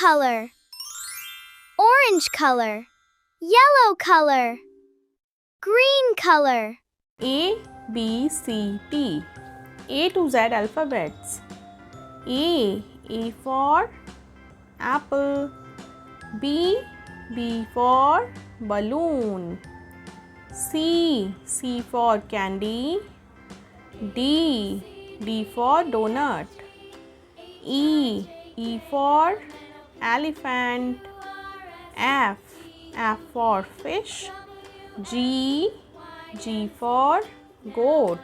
color, orange color, yellow color, green color. A, B, C, T. A to Z alphabets. A for apple. B for balloon. C for candy. D for donut. E for elephant. F for fish. G for goat.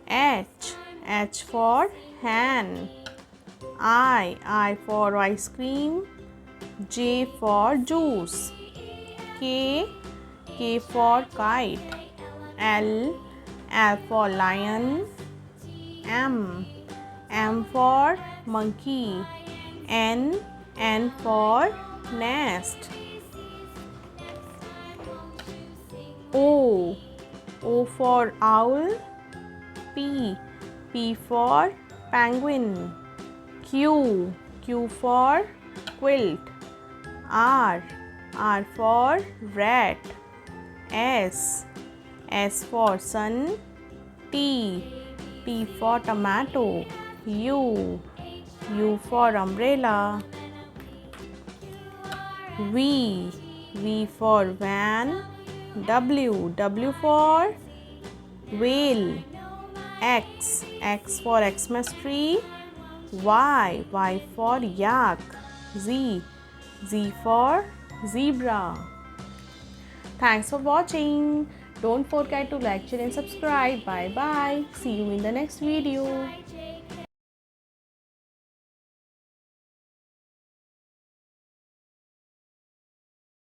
H for hen. I for ice cream. J for juice. K for kite. L for lion. M for monkey. N for nest. O for owl. P for penguin. Q for quilt. R for rat. S for sun. T for tomato. U for umbrella. V for van. W for whale. X for Xmas tree. Y for yak. Z for zebra. Thanks for watching. Don't forget to like, share and subscribe. Bye bye. See you in the next video.